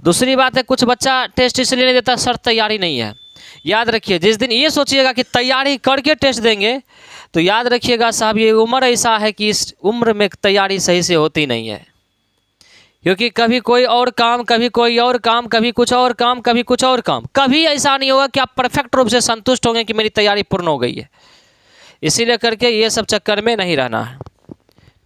दूसरी बात है, कुछ बच्चा टेस्ट इसलिए नहीं देता सर तैयारी नहीं है। याद रखिए, जिस दिन ये सोचिएगा कि तैयारी करके टेस्ट देंगे, तो याद रखिएगा साहब ये उम्र ऐसा है कि इस उम्र में तैयारी सही से होती नहीं है। क्योंकि कभी कोई और काम, कभी कोई और काम, कभी कुछ और काम, कभी कुछ और काम, कभी ऐसा नहीं होगा कि आप परफेक्ट रूप से संतुष्ट होंगे कि मेरी तैयारी पूर्ण हो गई है। इसीलिए करके ये सब चक्कर में नहीं रहना है,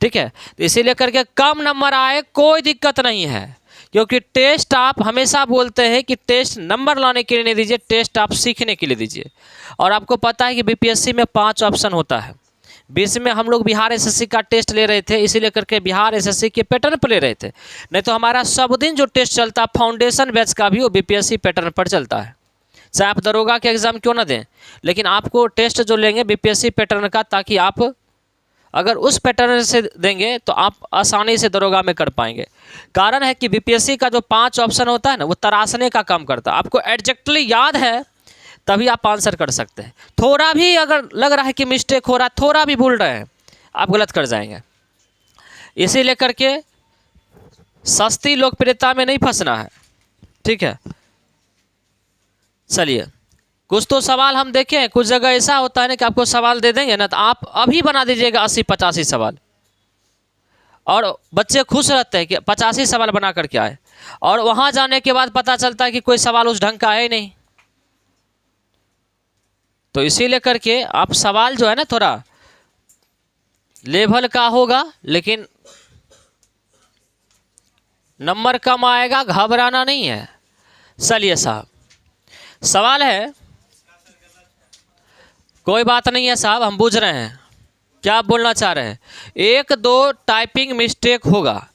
ठीक है। तो इसीलिए करके कम नंबर आए कोई दिक्कत नहीं है, क्योंकि टेस्ट आप हमेशा बोलते हैं कि टेस्ट नंबर लाने के लिए नहीं दीजिए, टेस्ट आप सीखने के लिए दीजिए। और आपको पता है कि बीपीएससी में 5 ऑप्शन होता है। 20 में हम लोग बिहार एसएससी का टेस्ट ले रहे थे, इसीलिए करके बिहार एसएससी के पैटर्न पर ले रहे थे। नहीं तो हमारा सब दिन जो टेस्ट चलता है फाउंडेशन बैच का भी वो बीपीएससी पैटर्न पर चलता है। चाहे आप दरोगा के एग्ज़ाम क्यों ना दें, लेकिन आपको टेस्ट जो लेंगे बीपीएससी पैटर्न का, ताकि आप अगर उस पैटर्न से देंगे तो आप आसानी से दरोगा में कर पाएंगे। कारण है कि बीपीएससी का जो 5 ऑप्शन होता है ना, वो तराशने का काम करता है। आपको एग्जैक्टली याद है तभी आप आंसर कर सकते हैं। थोड़ा भी अगर लग रहा है कि मिस्टेक हो रहा है, थोड़ा भी भूल रहे हैं, आप गलत कर जाएंगे। इसीलिए करके सस्ती लोकप्रियता में नहीं फंसना है, ठीक है। चलिए, कुछ तो सवाल हम देखें। कुछ जगह ऐसा होता है ना कि आपको सवाल दे देंगे ना, तो आप अभी बना दीजिएगा 80-85 सवाल, और बच्चे खुश रहते हैं कि 85 सवाल बना करके आए, और वहाँ जाने के बाद पता चलता है कि कोई सवाल उस ढंग का है ही नहीं। तो इसीलिए करके आप सवाल जो है ना थोड़ा लेवल का होगा, लेकिन नंबर कम आएगा, घबराना नहीं है। चलिए साहब, सवाल है, कोई बात नहीं है साहब, हम बुझ रहे हैं क्या आप बोलना चाह रहे हैं। 1-2 टाइपिंग मिस्टेक होगा।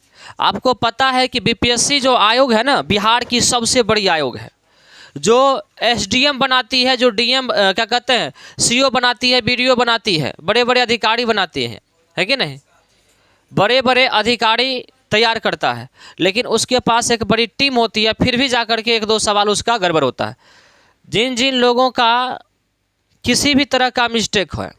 आपको पता है कि बीपीएससी जो आयोग है ना, बिहार की सबसे बड़ी आयोग है, जो एसडीएम बनाती है, जो डीएम क्या कहते हैं, सीओ बनाती है, बीडीओ बनाती है, बड़े बड़े अधिकारी बनाती हैं, है कि नहीं। बड़े बड़े अधिकारी तैयार करता है, लेकिन उसके पास एक बड़ी टीम होती है, फिर भी जाकर के 1-2 सवाल उसका गड़बड़ होता है। जिन जिन लोगों का किसी भी तरह का मिस्टेक है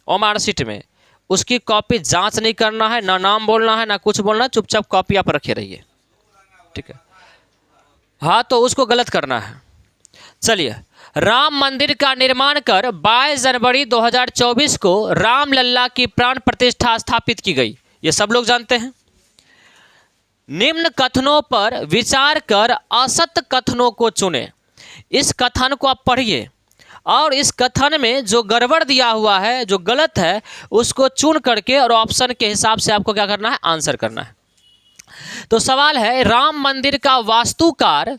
मार्कशीट में, उसकी कॉपी जांच नहीं करना है, ना नाम बोलना है, ना कुछ बोलना है, चुपचाप कॉपी आप रखे रहिए, ठीक है। हाँ, तो उसको गलत करना है। चलिए, राम मंदिर का निर्माण कर 22 जनवरी 2024 को रामलला की प्राण प्रतिष्ठा स्थापित की गई, ये सब लोग जानते हैं। निम्न कथनों पर विचार कर असत्य कथनों को चुनें। इस कथन को आप पढ़िए, और इस कथन में जो गड़बड़ दिया हुआ है, जो गलत है, उसको चुन करके और ऑप्शन के हिसाब से आपको क्या करना है, आंसर करना है। तो सवाल है, राम मंदिर का वास्तुकार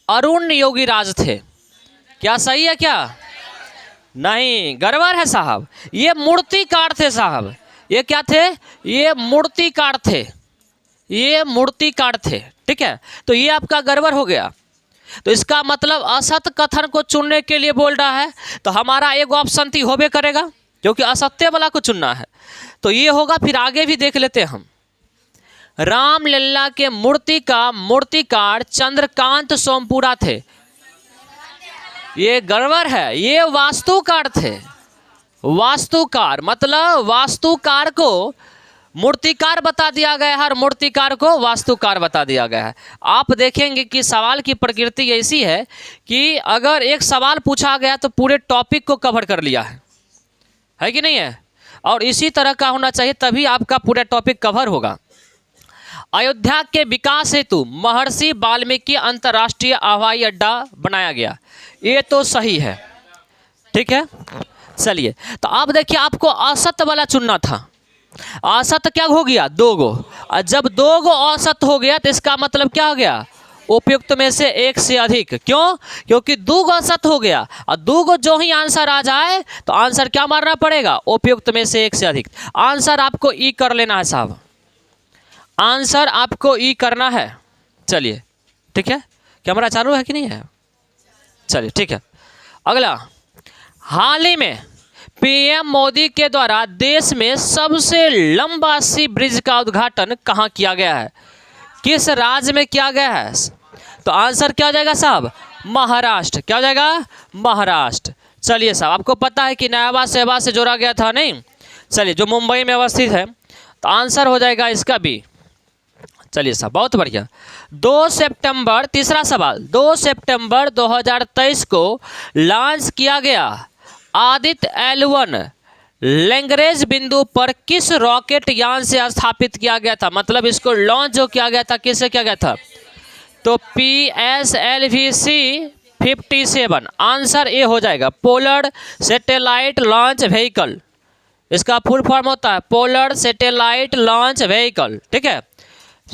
अरुण योगीराज थे, क्या सही है क्या? नहीं, गड़बड़ है साहब। ये मूर्तिकार थे साहब। ये क्या थे? ये मूर्तिकार थे, ये मूर्तिकार थे, ठीक है। तो ये आपका गड़बड़ हो गया। तो इसका मतलब असत्य कथन को चुनने के लिए बोल रहा है, तो हमारा एक ऑप्शन थी होबे करेगा, क्योंकि असत्य वाला को चुनना है। तो ये होगा, फिर आगे भी देख लेते हैं हम। रामलला के मूर्ति का मूर्तिकार चंद्रकांत सोमपुरा थे, ये गड़बड़ है, ये वास्तुकार थे। वास्तुकार मतलब वास्तुकार को मूर्तिकार बता दिया गया है और मूर्तिकार को वास्तुकार बता दिया गया है। आप देखेंगे कि सवाल की प्रकृति ऐसी है कि अगर एक सवाल पूछा गया तो पूरे टॉपिक को कवर कर लिया है कि नहीं है? और इसी तरह का होना चाहिए, तभी आपका पूरा टॉपिक कवर होगा। अयोध्या के विकास हेतु महर्षि वाल्मीकि अंतर्राष्ट्रीय हवाई अड्डा बनाया गया, ये तो सही है, ठीक है। चलिए, तो आप देखिए, आपको असत्य वाला चुनना था। असत्य क्या हो गया? 2 गो। और जब 2 गो असत्य हो गया तो इसका मतलब क्या हो गया? उपयुक्त में से 1 से अधिक। क्यों? क्योंकि 2 गो असत्य हो गया, और 2 गो जो ही आंसर आ जाए तो आंसर क्या मारना पड़ेगा? उपयुक्त में से 1 से अधिक। आंसर आपको ई कर लेना है साहब, आंसर आपको ई करना है। चलिए, ठीक है। कैमरा चालू है कि नहीं है? चलिए, ठीक है। अगला, हाल ही में पीएम मोदी के द्वारा देश में सबसे लंबा सी ब्रिज का उद्घाटन कहाँ किया गया है? किस राज्य में किया गया है? तो आंसर क्या हो जाएगा साहब? महाराष्ट्र। क्या हो जाएगा? महाराष्ट्र। चलिए साहब, आपको पता है कि नयाबा सेवा से जोड़ा गया था, नहीं? चलिए, जो मुंबई में अवस्थित है, तो आंसर हो जाएगा इसका भी। चलिए साहब, बहुत बढ़िया। 2 सितंबर, तीसरा सवाल, 2 सितंबर 2023 को लॉन्च किया गया आदित्य L1 लैंग्रेज बिंदु पर किस रॉकेट यान से स्थापित किया गया था? मतलब इसको लॉन्च जो किया गया था किससे किया गया था? तो PSLV-C-57। आंसर ए हो जाएगा, पोलर सैटेलाइट लॉन्च व्हीकल। इसका फुल फॉर्म होता है पोलर सैटेलाइट लॉन्च व्हीकल, ठीक है।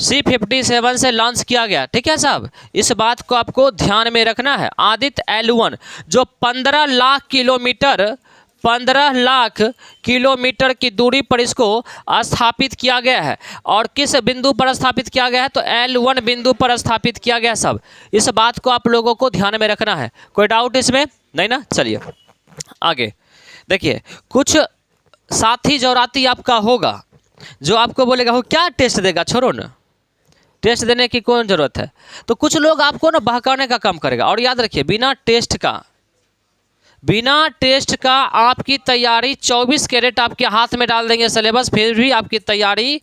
C-57 से लॉन्च किया गया, ठीक है साहब। इस बात को आपको ध्यान में रखना है। आदित्य L1 जो 15 लाख किलोमीटर की दूरी पर इसको स्थापित किया गया है। और किस बिंदु पर स्थापित किया गया है? तो L1 बिंदु पर स्थापित किया गया सब। इस बात को आप लोगों को ध्यान में रखना है। कोई डाउट इसमें नहीं ना? चलिए आगे देखिए, कुछ साथी जोराती आपका होगा जो आपको बोलेगा वो क्या टेस्ट देगा, छोड़ो ना, टेस्ट देने की कौन ज़रूरत है। तो कुछ लोग आपको ना बहकाने का काम करेगा। और याद रखिए, बिना टेस्ट का आपकी तैयारी 24 कैरेट आपके हाथ में डाल देंगे सिलेबस, फिर भी आपकी तैयारी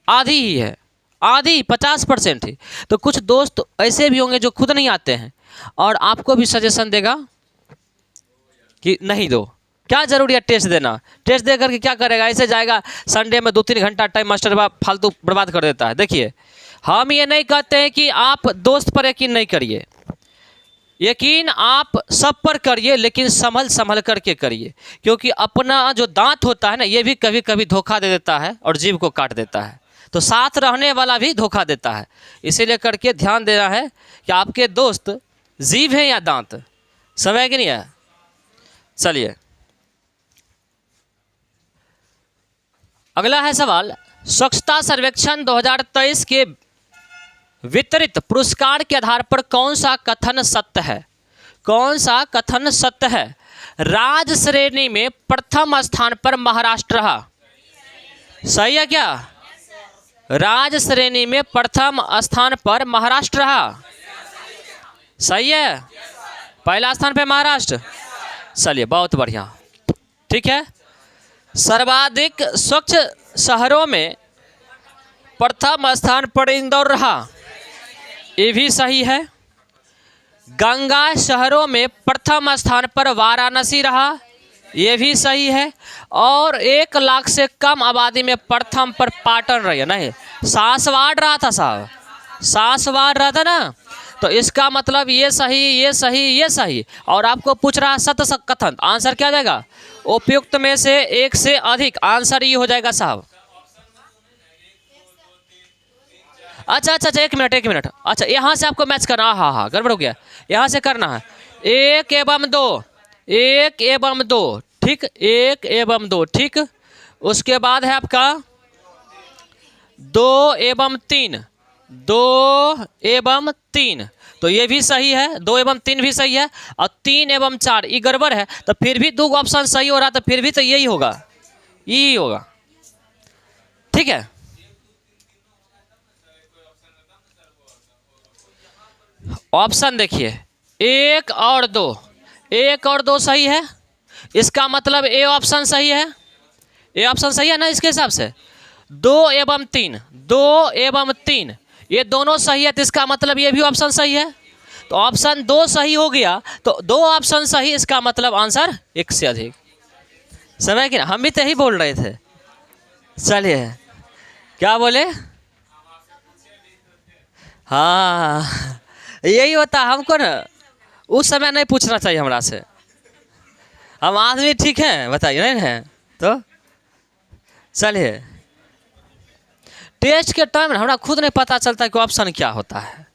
आधी ही है, आधी 50% ही। तो कुछ दोस्त ऐसे भी होंगे जो खुद नहीं आते हैं और आपको भी सजेशन देगा कि नहीं दो, क्या जरूरी है टेस्ट देना, टेस्ट दे करके क्या करेगा, ऐसे जाएगा संडे में 2-3 घंटा टाइम मास्टर फालतू बर्बाद कर देता है। देखिए, हम ये नहीं कहते हैं कि आप दोस्त पर यकीन नहीं करिए, यकीन आप सब पर करिए, लेकिन संभल करके करिए। क्योंकि अपना जो दांत होता है ना, ये भी कभी कभी धोखा दे देता है और जीभ को काट देता है। तो साथ रहने वाला भी धोखा देता है। इसीलिए करके ध्यान देना है कि आपके दोस्त जीभ है या दांत, समझ कि नहीं है। चलिए अगला है सवाल, स्वच्छता सर्वेक्षण 2023 के वितरित पुरस्कार के आधार पर कौन सा कथन सत्य है? कौन सा कथन सत्य है? राज्य श्रेणी में प्रथम स्थान पर महाराष्ट्र रहा, सही है क्या? राज्य श्रेणी में प्रथम स्थान पर महाराष्ट्र रहा, सही है। पहला स्थान पे महाराष्ट्र, चलिए बहुत बढ़िया, ठीक है। सर्वाधिक स्वच्छ शहरों में प्रथम स्थान पर इंदौर रहा, ये भी सही है। गंगा शहरों में प्रथम स्थान पर वाराणसी रहा, ये भी सही है। और 1 लाख से कम आबादी में प्रथम पर पाटन रही है, नहीं सासवाड़ रहा था साहब, सासवाड़ रहा था ना। तो इसका मतलब ये सही, ये सही, ये सही। और आपको पूछ रहा है सत्य कथन, आंसर क्या जाएगा? उपयुक्त में से एक से अधिक, आंसर ये हो जाएगा साहब। अच्छा, एक मिनट, अच्छा यहाँ से आपको मैच करना, हाँ गड़बड़ हो गया, यहाँ से करना है 1 एवं 2, 1 एवं 2, ठीक, 1 एवं 2, ठीक। उसके बाद है आपका 2 एवं 3, 2 एवं 3, तो ये भी सही है, 2 एवं 3 भी सही है। और 3 एवं 4 ये गड़बड़ है, तो फिर भी 2 ऑप्शन सही हो रहा, तो फिर भी तो यही होगा, यही होगा, ठीक है। ऑप्शन देखिए 1 और 2, 1 और 2 सही है, इसका मतलब ए ऑप्शन सही है, ए ऑप्शन सही है ना इसके हिसाब से। 2 एवं 3, 2 एवं 3 ये दोनों सही है, तो इसका मतलब ये भी ऑप्शन सही है। तो ऑप्शन 2 सही हो गया, तो 2 ऑप्शन सही, इसका मतलब आंसर 1 से अधिक, समझ कि ना, हम भी तो यही बोल रहे थे। चलिए क्या बोले, हाँ यही होता हमको ना, उस समय नहीं पूछना चाहिए हमरा से, हम आदमी ठीक है, बताइए नहीं है तो। चलिए टेस्ट के टाइम हमरा खुद नहीं पता चलता कि ऑप्शन क्या होता है।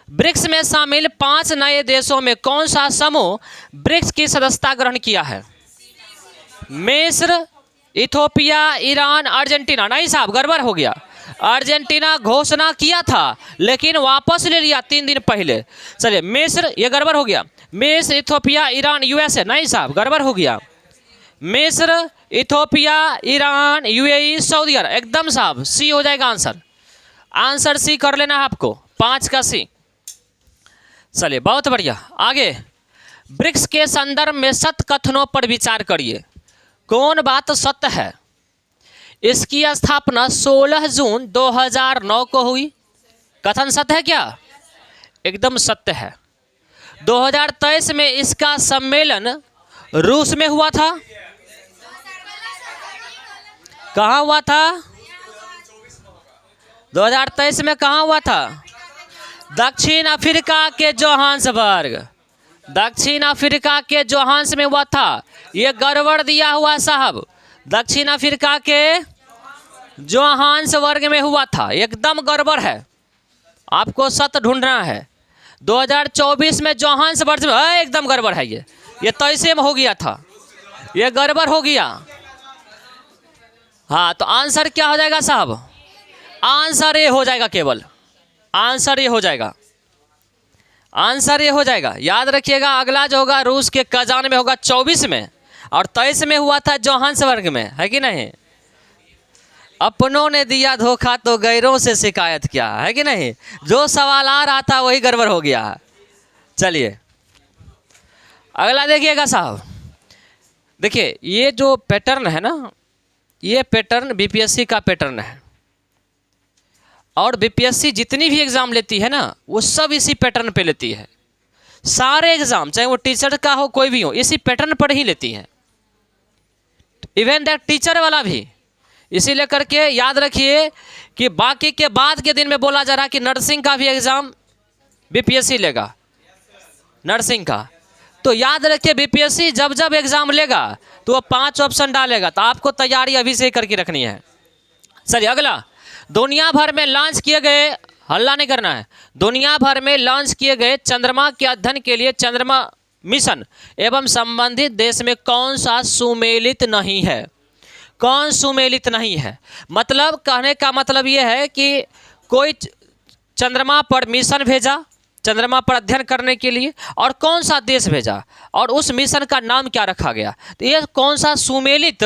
ब्रिक्स में शामिल 5 नए देशों में कौन सा समूह ब्रिक्स की सदस्यता ग्रहण किया है? मिस्र, इथोपिया, ईरान, अर्जेंटीना। नहीं साहब गड़बड़ हो गया, अर्जेंटीना घोषणा किया था लेकिन वापस ले लिया 3 दिन पहले। चलिए मिस्र, ये गड़बड़ हो गया, मिस्र, इथोपिया, ईरान, यूएसए। नहीं साहब गड़बड़ हो गया, मिस्र, इथोपिया, ईरान, यूएई, सऊदी अरब। एकदम साहब सी हो जाएगा आंसर, आंसर सी कर लेना है आपको, 5 का सी। चलिए बहुत बढ़िया, आगे ब्रिक्स के संदर्भ में सत्य कथनों पर विचार करिए। कौन बात सत्य है? इसकी स्थापना 16 जून 2009 को हुई, कथन सत्य है क्या? एकदम सत्य है। 2023 में इसका सम्मेलन रूस में हुआ था। कहाँ हुआ था? 2023 में कहाँ हुआ था? दक्षिण अफ्रीका के जोहान्सबर्ग, दक्षिण अफ्रीका के जोहान्स में हुआ था। ये गड़बड़ दिया हुआ साहब, दक्षिण अफ्रीका के जोहान्सबर्ग में हुआ था, एकदम गड़बड़ है। आपको सत्य ढूंढना है। 2024 में जोहान्सबर्ग में एकदम गड़बड़ है। ये 23 में हो गया था, ये गड़बड़ हो गया। हाँ, तो आंसर क्या हो जाएगा साहब? आंसर ये हो जाएगा, केवल आंसर ये हो जाएगा, आंसर ये हो जाएगा। याद रखिएगा, अगला जो होगा रूस के कजान में होगा 24 में, और 23 में हुआ था जोहान्सबर्ग में, है कि नहीं? अपनों ने दिया धोखा तो गैरों से शिकायत क्या, है कि नहीं? जो सवाल आ रहा था वही गड़बड़ हो गया। चलिए अगला देखिएगा साहब। देखिए ये जो पैटर्न है ना, ये पैटर्न बीपीएससी का पैटर्न है, और बीपीएससी जितनी भी एग्ज़ाम लेती है ना, वो सब इसी पैटर्न पे लेती है। सारे एग्ज़ाम, चाहे वो टीचर का हो कोई भी हो, इसी पैटर्न पर ही लेती है। इवन दैट टीचर वाला भी इसीलिए करके याद रखिए कि बाकी के बाद के दिन में बोला जा रहा है कि नर्सिंग का भी एग्ज़ाम बीपीएससी लेगा, नर्सिंग का। तो याद रखिए बीपीएससी जब जब एग्ज़ाम लेगा तो वो 5 ऑप्शन डालेगा, तो आपको तैयारी अभी से ही करके रखनी है। चलिए अगला, दुनिया भर में लॉन्च किए गए, हल्ला नहीं करना है, दुनिया भर में लॉन्च किए गए चंद्रमा के अध्ययन के लिए चंद्रमा मिशन एवं संबंधित देश में कौन सा सुमेलित नहीं है? कौन सुमेलित नहीं है? मतलब कहने का मतलब ये है कि कोई चंद्रमा पर मिशन भेजा, चंद्रमा पर अध्ययन करने के लिए, और कौन सा देश भेजा और उस मिशन का नाम क्या रखा गया, तो ये कौन सा सुमेलित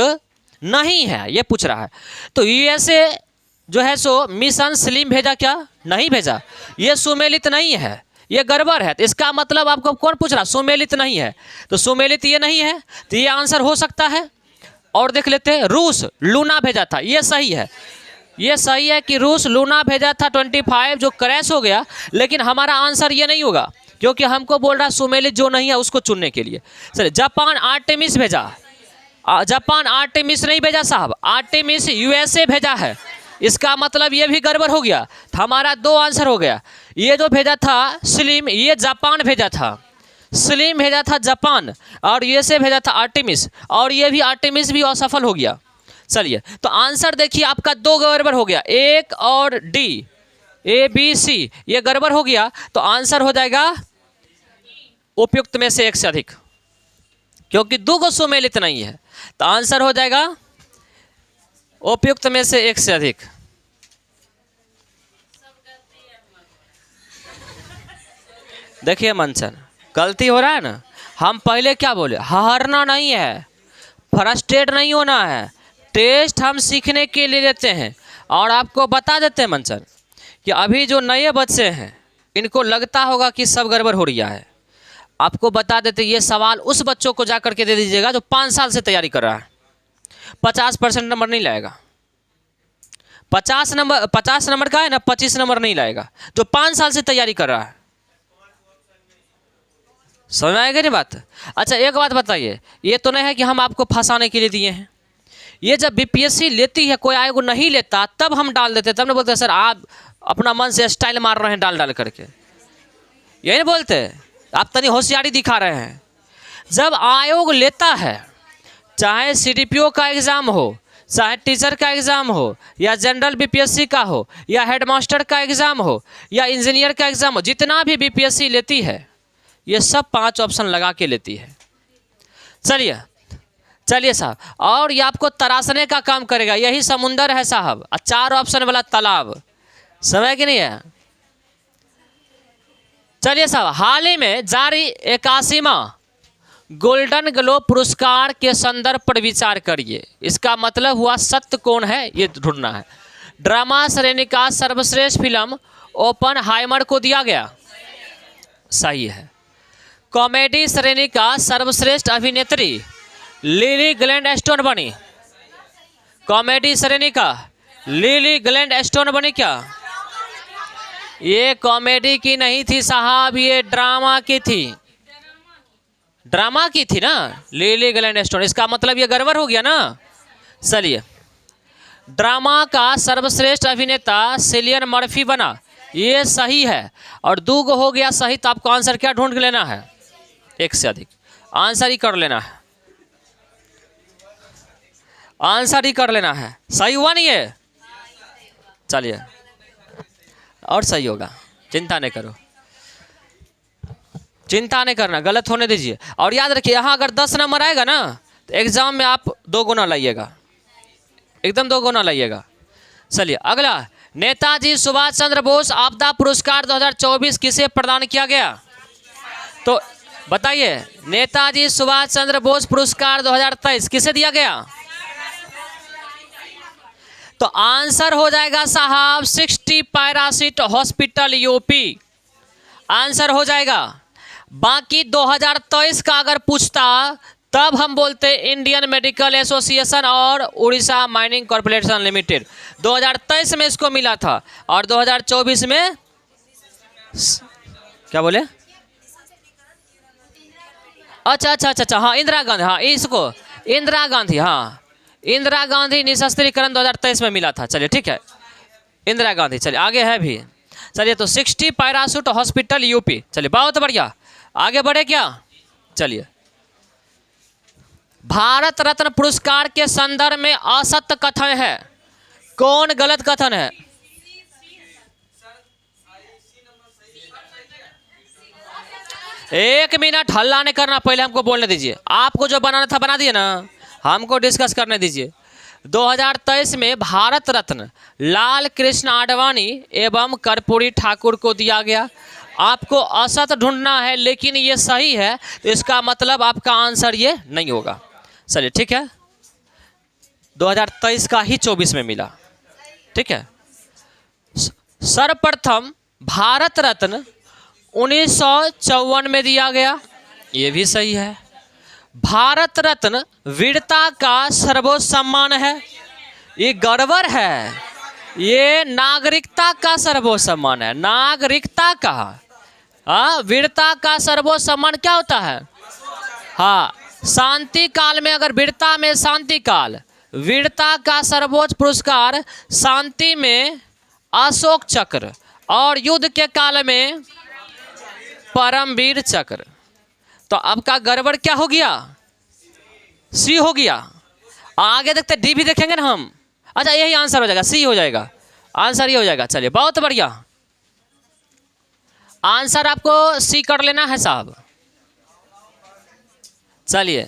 नहीं है ये पूछ रहा है। तो यूएसए जो है सो मिशन स्लिम भेजा क्या? नहीं भेजा, ये सुमेलित नहीं है, ये गड़बड़ है। तो इसका मतलब आपको कौन पूछ रहा? सुमेलित नहीं है, तो सुमेलित ये नहीं है, तो ये आंसर हो सकता है। और देख लेते हैं, रूस लूना भेजा था, ये सही है, ये सही है कि रूस लूना भेजा था 25 जो क्रैश हो गया, लेकिन हमारा आंसर ये नहीं होगा क्योंकि हमको बोल रहा सुमेलित जो नहीं है उसको चुनने के लिए। चलिए जापान आर्टेमिस भेजा, जापान आर्टेमिस नहीं भेजा साहब, आर्टेमिस यूएसए भेजा है, इसका मतलब ये भी गड़बड़ हो गया। हमारा 2 आंसर हो गया। ये जो भेजा था स्लिम, ये जापान भेजा था, स्लिम भेजा था जापान, और यूएसए भेजा था आर्टेमिस, और ये भी आर्टेमिस भी असफल हो गया। चलिए तो आंसर देखिए आपका 2 गड़बड़ हो गया, 1 और डी, ए बी सी ये गड़बड़ हो गया। तो आंसर हो जाएगा उपयुक्त में से 1 से अधिक, क्योंकि 2 को सुमेलित नहीं है, तो आंसर हो जाएगा उपयुक्त में से 1 से अधिक। देखिए मंचन, गलती हो रहा है ना। हम पहले क्या बोले, हारना नहीं है, फ्रस्ट्रेट नहीं होना है, टेस्ट हम सीखने के लिए लेते हैं। और आपको बता देते हैं मंचन कि अभी जो नए बच्चे हैं इनको लगता होगा कि सब गड़बड़ हो रहा है। आपको बता देते ये सवाल उस बच्चों को जा करके दे दीजिएगा जो 5 साल से तैयारी कर रहा है, 50% नंबर नहीं लाएगा। 50 नंबर का है ना, 25 नंबर नहीं लाएगा जो 5 साल से तैयारी कर रहा है। समझ में आएगा नहीं बात? अच्छा एक बात बताइए, ये तो नहीं है कि हम आपको फंसाने के लिए दिए हैं। ये जब बीपीएससी लेती है, कोई आयोग नहीं लेता, तब हम डाल देते, तब नहीं बोलते सर आप अपना मन से स्टाइल मार रहे हैं डाल डाल करके, यही नहीं बोलते, आप तनी होशियारी दिखा रहे हैं। जब आयोग लेता है, चाहे सीडीपीओ का एग्ज़ाम हो, चाहे टीचर का एग्ज़ाम हो, या जनरल बीपीएससी का हो, या हेडमास्टर का एग्ज़ाम हो, या इंजीनियर का एग्ज़ाम हो, जितना भी बीपीएससी लेती है ये सब 5 ऑप्शन लगा के लेती है। चलिए साहब, और ये आपको तराशने का काम करेगा, यही समुंदर है साहब, 4 ऑप्शन वाला तालाब, समय कि नहीं है। चलिए साहब, हाल ही में जारी 81वां गोल्डन ग्लोब पुरस्कार के संदर्भ पर विचार करिए। इसका मतलब हुआ सत्य कौन है ये ढूंढना है। ड्रामा श्रेणी का सर्वश्रेष्ठ फिल्म ओपनहाइमर को दिया गया, सही है। कॉमेडी श्रेणी का सर्वश्रेष्ठ अभिनेत्री लिली ग्लैडस्टोन बनी, कॉमेडी श्रेणी का लिली ग्लैडस्टोन बनी क्या? ये कॉमेडी की नहीं थी साहब, ये ड्रामा की थी। ड्रामा की थी ना, लिली ग्लैडस्टोन। इसका मतलब ये गड़बड़ हो गया ना। चलिए, ड्रामा का सर्वश्रेष्ठ अभिनेता सिलियन मर्फी बना, ये सही है। और दूगो हो गया सही, तो आपको आंसर क्या ढूंढ के लेना है? एक से अधिक आंसर ही कर लेना है, आंसर ही कर लेना है। सही हुआ नहीं है? चलिए, और सही होगा, चिंता नहीं करो, चिंता नहीं करना, गलत होने दीजिए। और याद रखिए, यहाँ अगर 10 नंबर आएगा ना तो एग्जाम में आप 2 गुना लाइएगा, एकदम 2 गुना लाइएगा। चलिए अगला, नेताजी सुभाष चंद्र बोस आपदा पुरस्कार 2024 किसे प्रदान किया गया? तो बताइए, नेताजी सुभाष चंद्र बोस पुरस्कार 2023 किसे दिया गया? तो आंसर हो जाएगा साहब 60 पैरासिट हॉस्पिटल यूपी, आंसर हो जाएगा। बाकी 2023 का अगर पूछता तब हम बोलते इंडियन मेडिकल एसोसिएशन और उड़ीसा माइनिंग कॉर्पोरेशन लिमिटेड। 2023 में इसको मिला था, और 2024 में क्या बोले? अच्छा अच्छा अच्छा अच्छा, हाँ इंदिरा गांधी, हाँ इसको इंदिरा गांधी, हाँ इंदिरा गांधी निशस्त्रीकरण 2023 में मिला था। चलिए ठीक है, इंदिरा गांधी। चलिए आगे है भी। चलिए, तो 60 पैराशूट हॉस्पिटल यूपी। चलिए बहुत बढ़िया, आगे बढ़े क्या? चलिए, भारत रत्न पुरस्कार के संदर्भ में असत्य कथन है, कौन गलत कथन है? एक मिनट हल्ला नहीं करना, पहले हमको बोलने दीजिए। आपको जो बनाना था बना दिए ना, हमको डिस्कस करने दीजिए। 2023 में भारत रत्न लाल कृष्ण आडवाणी एवं कर्पूरी ठाकुर को दिया गया। आपको असत ढूंढना है, लेकिन ये सही है, तो इसका मतलब आपका आंसर ये नहीं होगा। चलिए ठीक है, 2023 का ही 24 में मिला, ठीक है। सर्वप्रथम भारत रत्न 1954 में दिया गया, ये भी सही है। भारत रत्न वीरता का सर्वोच्च सम्मान है, ये गड़बड़ है। ये नागरिकता का सर्वोच्च सम्मान है, नागरिकता का। हाँ, वीरता का सर्वोच्च सम्मान क्या होता है? हाँ, शांति काल में, अगर वीरता में शांति काल, वीरता का सर्वोच्च पुरस्कार शांति में अशोक चक्र, और युद्ध के काल में परमवीर चक्र। तो आपका गड़बड़ क्या हो गया? सी हो गया। आगे देखते डी भी देखेंगे ना हम। अच्छा, यही आंसर हो जाएगा, सी हो जाएगा, आंसर ये हो जाएगा। चलिए बहुत बढ़िया, आंसर आपको सी कर लेना है साहब। चलिए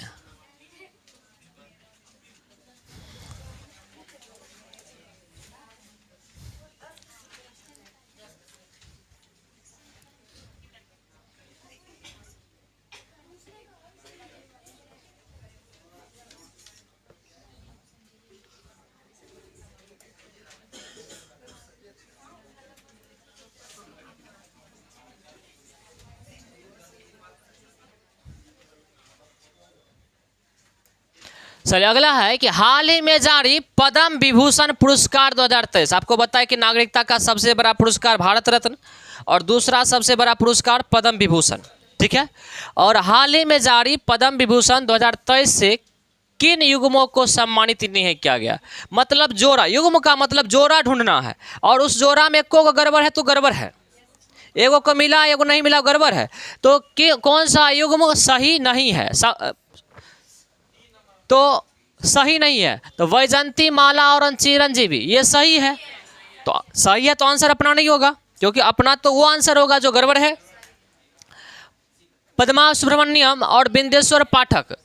चलिए अगला है कि हाल ही में जारी पद्म विभूषण पुरस्कार 2023। आपको बताया कि नागरिकता का सबसे बड़ा पुरस्कार भारत रत्न और दूसरा सबसे बड़ा पुरस्कार पद्म विभूषण, ठीक है। और हाल ही में जारी पद्म विभूषण 2023 से किन युग्मों को सम्मानित नहीं किया गया? मतलब जोड़ा, युग्म का मतलब जोड़ा ढूंढना है, और उस जोड़ा में एको को गड़बड़ है तो गड़बड़ है, एगो को मिला एगो नहीं मिला गड़बड़ है। तो कौन सा युग्म सही नहीं है? तो सही नहीं है, तो वैजंती माला और चिरंजीवी ये सही है। तो सही है तो आंसर अपना नहीं होगा, क्योंकि अपना तो वो आंसर होगा जो गड़बड़ है। पद्मा सुब्रमण्यम और बिंदेश्वर पाठक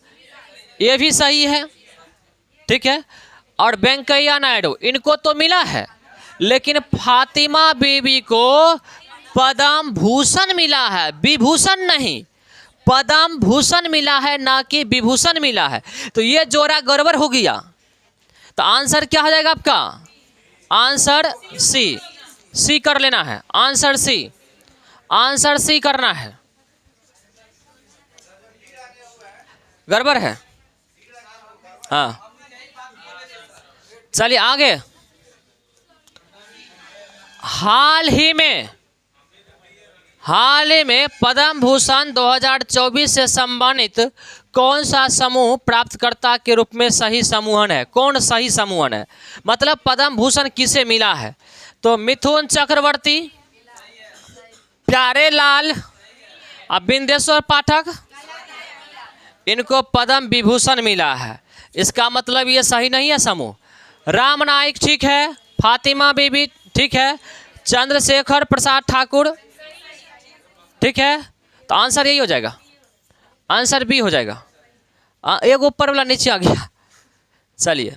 ये भी सही है, ठीक है। और वेंकैया नायडू इनको तो मिला है, लेकिन फातिमा बीबी को पद्म भूषण मिला है, विभूषण नहीं, पद्म भूषण मिला है, ना कि विभूषण मिला है। तो ये जोड़ा गड़बड़ हो गया। तो आंसर क्या हो जाएगा आपका? आंसर सी, सी कर लेना है, आंसर सी, आंसर सी करना है। गड़बड़ है, हाँ। चलिए आगे, हाल ही में हाल ही में पद्म भूषण 2024 से सम्मानित कौन सा समूह प्राप्तकर्ता के रूप में सही समूहन है? कौन सही समूहन है? मतलब पद्म भूषण किसे मिला है? तो मिथुन चक्रवर्ती, प्यारे लाल और बिंदेश्वर पाठक, इनको पद्म विभूषण मिला है। इसका मतलब ये सही नहीं है समूह। राम नाईक ठीक है, फातिमा बीबी ठीक है, चंद्रशेखर प्रसाद ठाकुर ठीक है, तो आंसर यही हो जाएगा, आंसर बी हो जाएगा। एक ऊपर वाला नीचे आ गया। चलिए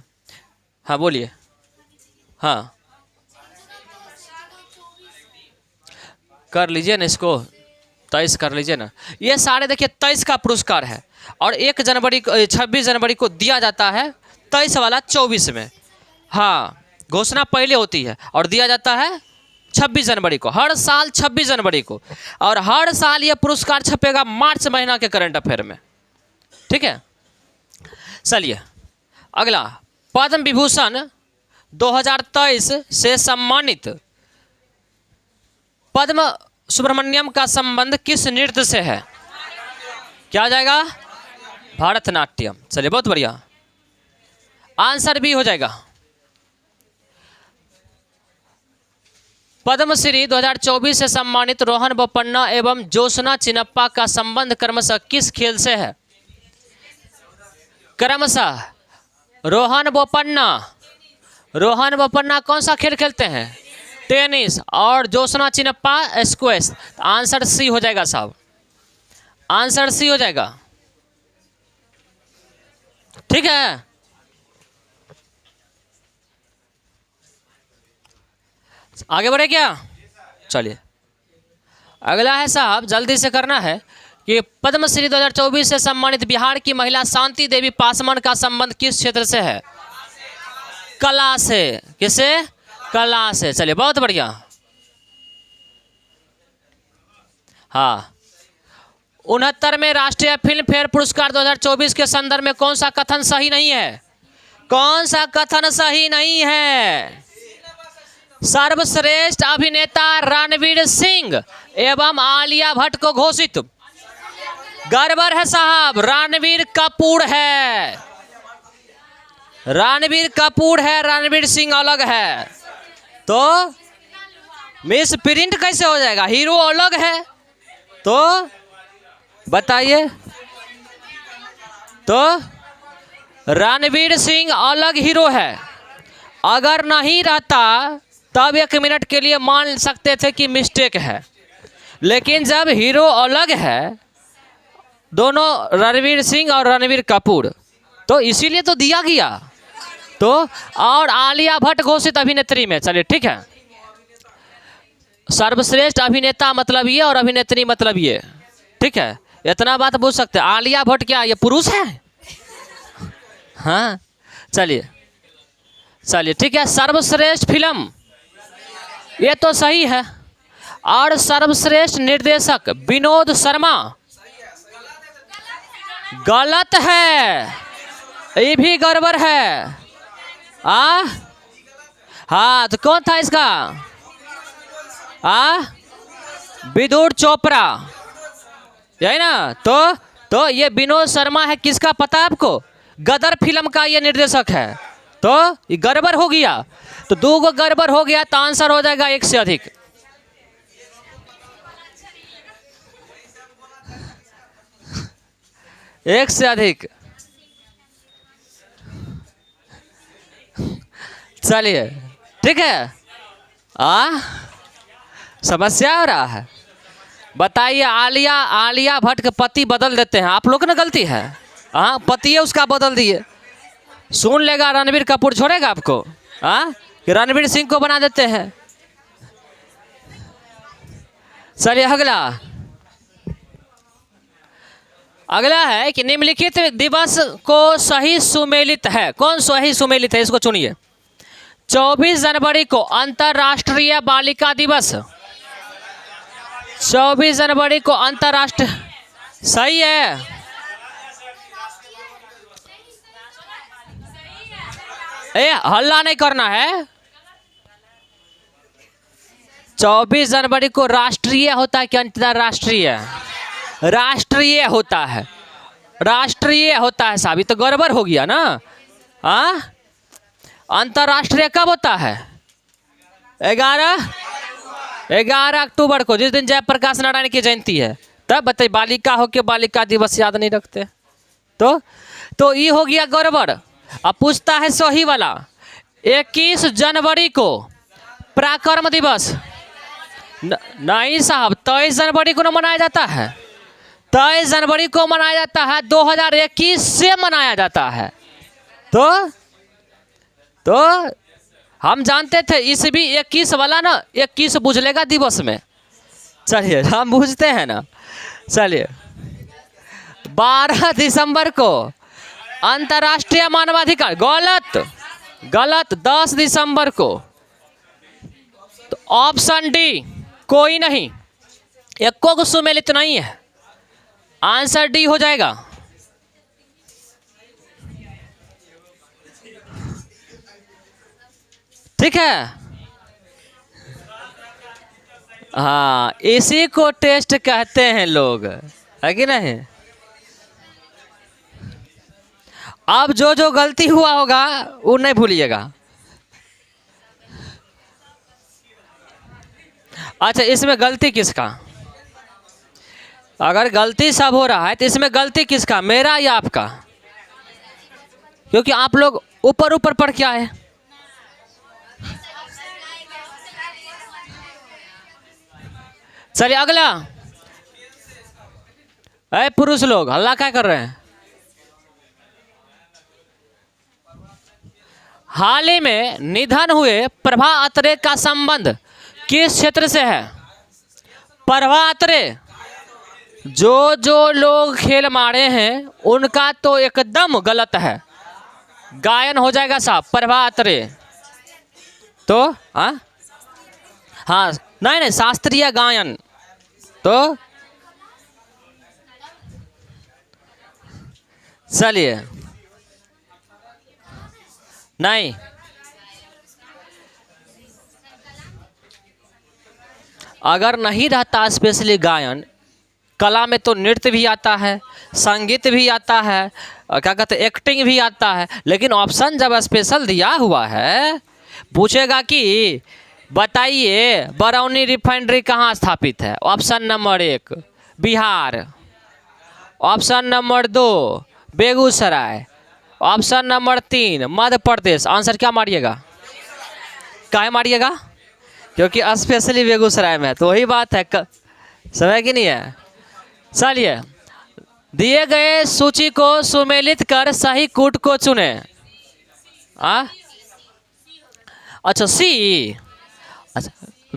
हाँ बोलिए। हाँ कर लीजिए ना इसको, 23 कर लीजिए ना। ये सारे देखिए 23 का पुरस्कार है और 1 जनवरी को 26 जनवरी को दिया जाता है, 23 वाला 24 में। हाँ घोषणा पहले होती है और दिया जाता है 26 जनवरी को, हर साल 26 जनवरी को। और हर साल ये पुरस्कार छपेगा मार्च महीना के करंट अफेयर में। ठीक है, चलिए अगला, पद्म विभूषण 2023 से सम्मानित पद्म सुब्रमण्यम का संबंध किस नृत्य से है? क्या आ जाएगा? भरतनाट्यम। चलिए बहुत बढ़िया, आंसर भी हो जाएगा। पद्मश्री 2024 से सम्मानित रोहन बोपन्ना एवं ज्योत्सना चिनप्पा का संबंध क्रमशः किस खेल से है? क्रमशः रोहन बोपन्ना कौन सा खेल खेलते हैं? टेनिस। और Joshna Chinappa squash. Answer C हो जाएगा साहब, आंसर सी हो जाएगा। ठीक है, आगे बढ़े क्या? चलिए अगला है साहब, जल्दी से करना है कि पद्मश्री 2024 से सम्मानित बिहार की महिला शांति देवी पासवान का संबंध किस क्षेत्र से है? कला से। किसे? कला से। चलिए बहुत बढ़िया। हाँ, 69वें राष्ट्रीय फिल्म फेयर पुरस्कार 2024 के संदर्भ में कौन सा कथन सही नहीं है? कौन सा कथन सही नहीं है? सर्वश्रेष्ठ अभिनेता रणवीर सिंह एवं आलिया भट्ट को घोषित। गड़बड़ है साहब, रणवीर कपूर है, रणवीर कपूर है, रणवीर सिंह अलग है। तो मिस प्रिंट कैसे हो जाएगा? हीरो अलग है, तो बताइए। तो रणवीर सिंह अलग हीरो है। अगर नहीं रहता तब 1 मिनट के लिए मान सकते थे कि मिस्टेक है, लेकिन जब हीरो अलग है दोनों, रणवीर सिंह और रणवीर कपूर, तो इसीलिए तो दिया गया। तो और आलिया भट्ट घोषित अभिनेत्री में। चलिए ठीक है, सर्वश्रेष्ठ अभिनेता मतलब ये और अभिनेत्री मतलब ये। ठीक है, इतना बात पूछ सकते हैं। आलिया भट्ट क्या ये पुरुष है? हाँ चलिए चलिए ठीक है। सर्वश्रेष्ठ फिल्म ये तो सही है। और सर्वश्रेष्ठ निर्देशक विनोद शर्मा, गलत है, ये भी गड़बड़ है। हाँ तो कौन था इसका? विदुर चोपड़ा, यही ना? तो ये विनोद शर्मा है, किसका पता है आपको? गदर फिल्म का ये निर्देशक है। तो ये गड़बड़ हो गया, तो 2 गो गड़बड़ हो गया, तो आंसर हो जाएगा 1 से अधिक। एक से अधिक। चलिए ठीक है, समस्या हो रहा है। बताइए, आलिया भट्ट के पति बदल देते हैं, आप लोग ना गलती है? हाँ, पति है उसका बदल दिए। सुन लेगा रणवीर कपूर, छोड़ेगा आपको? कि रणवीर सिंह को बना देते हैं। चलिए अगला है कि निम्नलिखित दिवस को सही सुमेलित है। कौन सही सुमेलित है, इसको चुनिए। 24 जनवरी को अंतर्राष्ट्रीय बालिका दिवस। 24 जनवरी को अंतर्राष्ट्रीय, सही है। हल्ला नहीं करना है। 24 जनवरी को राष्ट्रीय होता है कि अंतर्राष्ट्रीय? राष्ट्रीय होता है, राष्ट्रीय होता है साहब, ये तो गड़बड़ हो गया ना। हाँ, अंतर्राष्ट्रीय कब होता है? 11 अक्टूबर को, जिस दिन जयप्रकाश नारायण की जयंती है। तब बताइए, बालिका हो के बालिका दिवस याद नहीं रखते? तो ये हो गया गड़बड़। अब पूछता है सही वाला, 21 जनवरी को पराक्रम दिवस नहीं साहब, 23 जनवरी को न मनाया जाता है। 23 जनवरी को मनाया जाता है, 2021 से मनाया जाता है। तो हम जानते थे इस भी 21 वाला ना, 21 बुझलेगा दिवस में। चलिए हम बुझते हैं ना। चलिए 12 दिसंबर को अंतर्राष्ट्रीय मानवाधिकार, गलत 10 दिसंबर को। तो ऑप्शन डी कोई नहीं, एको को सुमेलित नहीं है, आंसर डी हो जाएगा। ठीक है, हाँ इसी को टेस्ट कहते हैं लोग, है कि नहीं? अब जो गलती हुआ होगा वो नहीं भूलिएगा। अच्छा, इसमें गलती किसका? अगर गलती सब हो रहा है तो इसमें गलती किसका, मेरा या आपका? क्योंकि आप लोग ऊपर पढ़ के आए। चलिए अगला, अरे पुरुष लोग हल्ला क्या कर रहे हैं? हाल ही में निधन हुए प्रभा अत्रे का संबंध किस क्षेत्र से है? प्रभा अत्रे, जो लोग खेल मारे हैं उनका तो एकदम गलत है, गायन हो जाएगा साहब प्रभा अत्रे। तो हाँ नहीं शास्त्रीय गायन। तो चलिए नहीं, अगर नहीं रहता स्पेशली गायन, कला में तो नृत्य भी आता है, संगीत भी आता है, क्या कहते हैं एक्टिंग भी आता है। लेकिन ऑप्शन जब स्पेशल दिया हुआ है, पूछेगा कि बताइए बरौनी रिफाइनरी कहाँ स्थापित है? Option number 1 Bihar, option number 2 Begusarai, option number 3 Madhya Pradesh. Answer क्या मारिएगा? काहे मारिएगा? क्योंकि स्पेशली बेगूसराय में, तो वही बात है, समय की नहीं है। चलिए दिए गए सूची को सुमेलित कर सही कूट को चुने। अच्छा सी, अच्छा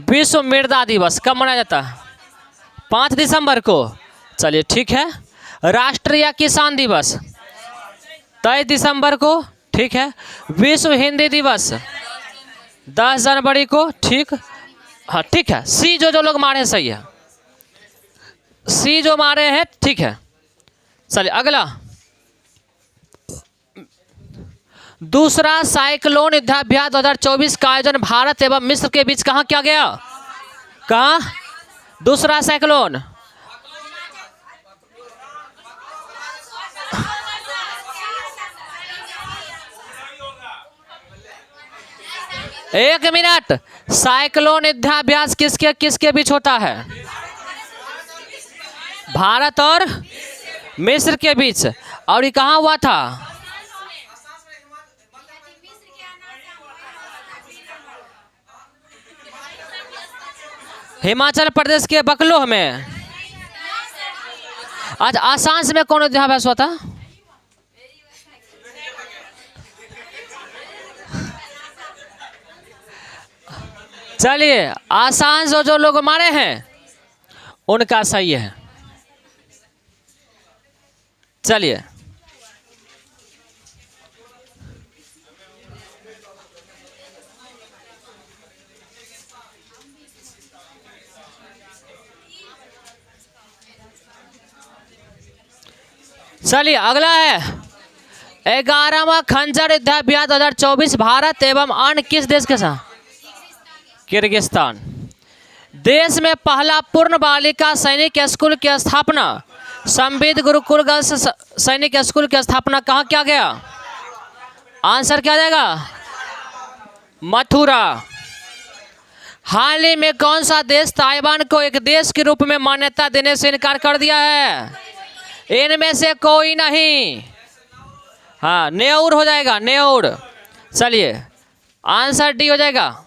विश्व मृदा दिवस कब मनाया जाता है? 5 दिसंबर को। चलिए ठीक है। राष्ट्रीय किसान दिवस 23 दिसंबर को, ठीक है। विश्व हिंदी दिवस 10 जनवरी को, ठीक, हाँ ठीक है। सी जो लोग मारे सही है, सी जो मारे हैं ठीक है। चलिए अगला, दूसरा साइक्लोन युद्धाभ्यास 2024 का आयोजन भारत एवं मिस्र के बीच कहाँ किया गया? कहाँ? दूसरा साइक्लोन, एक मिनट, साइक्लोन युद्धाभ्यास किसके बीच होता है? भारत और मिस्र के बीच। और ये कहाँ हुआ था? हिमाचल प्रदेश के बकलोह में। आज आसाम में कौन युद्धाभ्यास हुआ था? चलिए आसाम जो लोग मारे हैं उनका सही है। चलिए अगला है 11वां खंजर युद्धाभ्यास 2024 भारत एवं अन्य किस देश के साथ? किर्गिस्तान। देश में पहला पूर्ण बालिका सैनिक स्कूल की स्थापना, संविद गुरुकुल गर्ल्स सैनिक स्कूल की स्थापना कहाँ किया गया? आंसर क्या जाएगा? मथुरा। हाल ही में कौन सा देश ताइवान को एक देश के रूप में मान्यता देने से इनकार कर दिया है? इनमें से कोई नहीं। हाँ, न्योर हो जाएगा, न्योर। चलिए आंसर डी हो जाएगा।